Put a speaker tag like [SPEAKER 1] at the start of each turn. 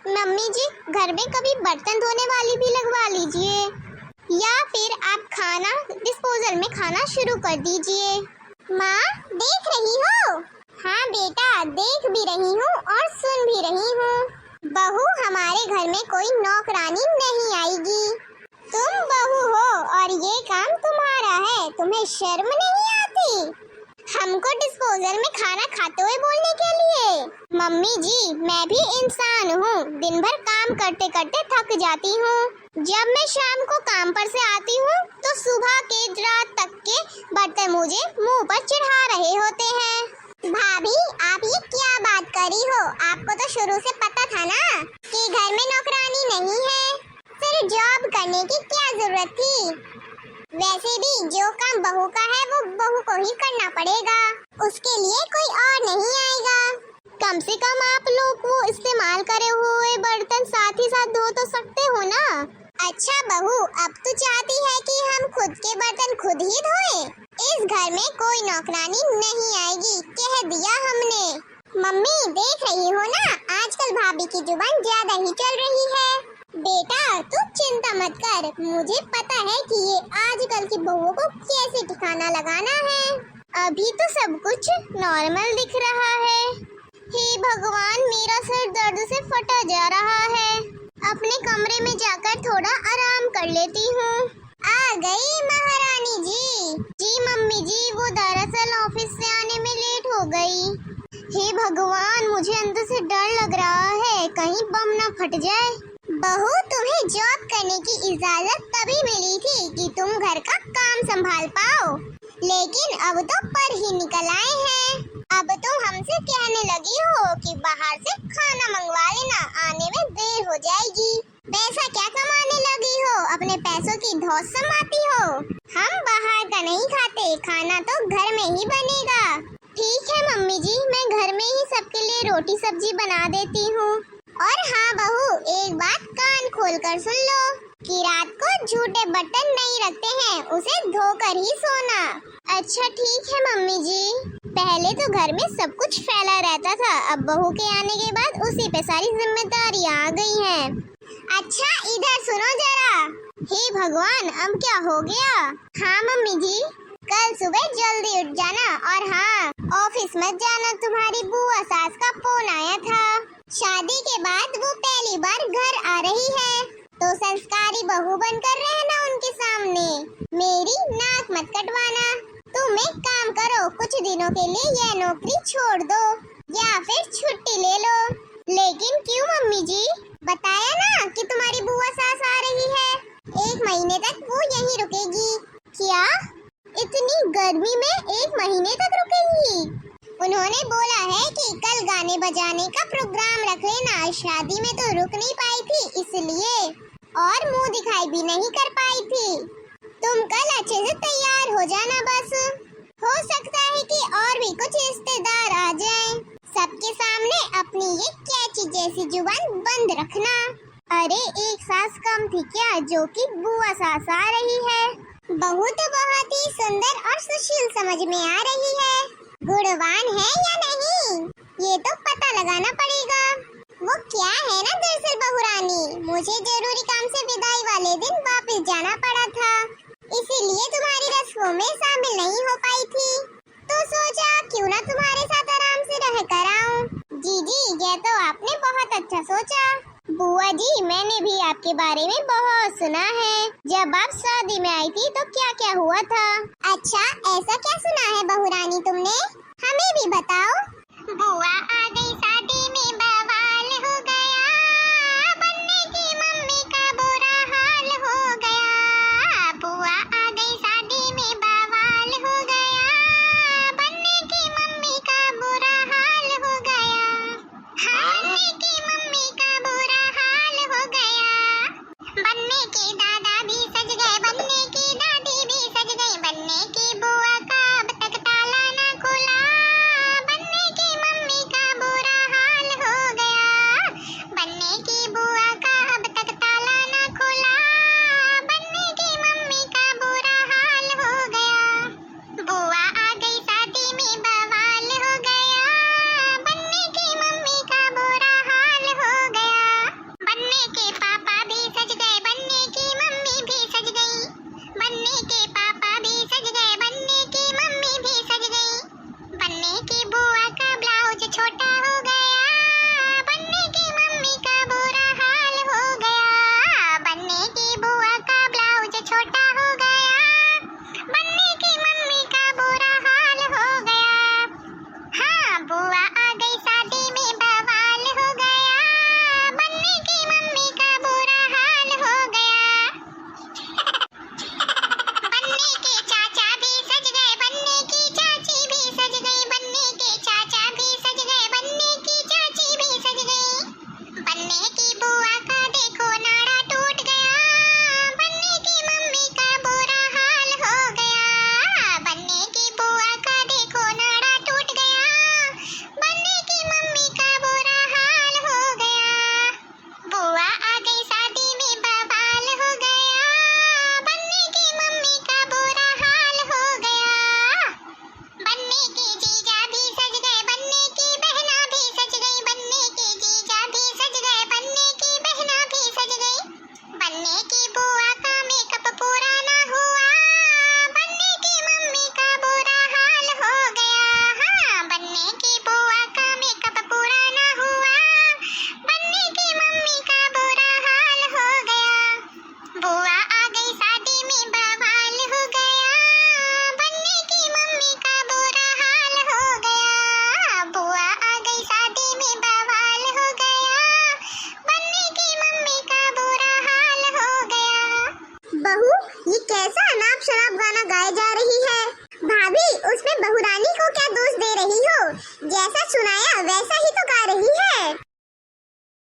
[SPEAKER 1] Mummy जी, घर में कभी बर्तन धोने वाली भी लगवा लीजिए, या फिर आप खाना डिस्पोजल में खाना शुरू कर दीजिए। माँ, देख रही हो? हाँ बेटा, देख भी रही हूँ और सुन भी रही हूँ। बहू, हमारे घर में कोई नौकरानी नहीं आएगी। तुम बहू हो और ये काम तुम्हारा है, तुम्हें शर्म नहीं आती हमको डिस्पोजल में खाना खाते हुए बोलने के लिए? मम्मी जी, मैं भी इंसान हूँ, दिन भर काम करते करते थक जाती हूँ। जब मैं शाम को काम पर से आती हूँ तो सुबह के रात तक के बर्तन मुझे मुंह पर चढ़ा रहे होते हैं। भाभी, आप ये क्या बात करी हो? आपको तो शुरू से पता था ना कि घर में नौकरानी नहीं है, फिर जॉब करने की क्या जरूरत थी? वैसे भी जो काम बहू का है वो बहू को ही करना पड़ेगा, उसके लिए कोई और नहीं आएगा। कम से कम आप लोग वो इस्तेमाल करे हुए बर्तन साथ ही साथ धो तो सकते हो ना। अच्छा बहू, अब तो चाहती है कि हम खुद के बर्तन खुद ही धोएं? इस घर में कोई नौकरानी नहीं आएगी, कह दिया हमने। मम्मी, देख रही हो ना, आजकल भाभी की जुबान ज्यादा ही चल रही है। बेटा, तू चिंता मत कर, मुझे पता है कि ये आजकल की बहुओं को कैसे ठिकाना लगाना है। अभी तो सब कुछ नॉर्मल दिख रहा है। हे भगवान, मेरा सर दर्द से फटा जा रहा है। अपने कमरे में जाकर थोड़ा आराम कर लेती हूँ। आ गई महारानी जी। जी मम्मी जी, वो दरअसल ऑफिस से आने में लेट हो गई। हे भगवान, मुझे अंदर से डर लग रहा है, कहीं बम ना फट जाए। बहू, तुम्हें जॉब करने की इजाजत तभी मिली थी कि तुम घर का काम संभाल पाओ, लेकिन अब तो पर ही निकल आए हैं। अब तुम हमसे कहने लगी हो कि बाहर से खाना मंगवा लेना, आने में देर हो जाएगी। पैसा क्या कमाने लगी हो? अपने पैसों की धौंस समाती हो। हम बाहर का नहीं खाते, खाना तो घर में ही बनेगा। ठीक है मम्मी जी, मैं घर में ही सबके लिए रोटी सब्जी बना देती हूँ। और हाँ बहू, एक बात कान खोल कर सुन लो कि रात को झूठे बर्तन नहीं रखते हैं, उसे धोकर ही सोना। अच्छा ठीक है मम्मी जी। पहले तो घर में सब कुछ फैला रहता था, अब बहू के आने के बाद उसी पे सारी जिम्मेदारियाँ आ गई हैं। अच्छा इधर सुनो जरा। हे भगवान, अब क्या हो गया? हाँ मम्मी जी, कल सुबह जल्दी उठ जाना, और हाँ, ऑफिस मत जाना, तुम्हारी बुआ सास का फोन आया था। शादी के बाद वो पहली बार घर आ रही है, तो संस्कारी बहू बनकर रहना उनके सामने। मेरी नाक मत कटवाना। तुम एक काम करो, कुछ दिनों के लिए यह नौकरी छोड़ दो या फिर छुट्टी ले लो। लेकिन क्यों मम्मी जी? बताया ना कि तुम्हारी बुआ सास आ रही है, 1 महीने तक वो यहीं रुकेगी। क्या? इतनी गर्मी में 1 महीने तक रुकेंगी? उन्होंने बोला है कि कल गाने बजाने का प्रोग्राम रख लेना, शादी में तो रुक नहीं पाई थी इसलिए, और मुंह दिखाई भी नहीं कर पाई थी। तुम कल अच्छे से तैयार हो जाना बस। हो सकता है कि और भी कुछ रिश्तेदार आ जाएं। सबके सामने अपनी ये कैची जैसी जुबान बंद रखना। अरे एक सास कम थी क्या जो कि बुआ सास आ रही है? बहू तो बहुत ही सुंदर और सुशील समझ में आ रही है, गुणवान है या नहीं ये तो पता लगाना पड़ेगा। वो क्या है ना, दरअसल बहुरानी, मुझे जरूरी काम से विदाई वाले दिन वापस जाना पड़ा था, इसीलिए तुम्हारी रस्मों में शामिल नहीं हो पाई थी, तो सोचा क्यों ना तुम्हारे साथ आराम से रह कर आऊं। जी, ये तो आपने बहुत अच्छा सोचा। बुआ जी, मैंने भी आपके बारे में बहुत सुना है, जब आप शादी में आई थी तो क्या क्या हुआ था। अच्छा, ऐसा क्या सुना है बहुरानी तुमने? हमें भी बताओ। बुआ आ गई शादी में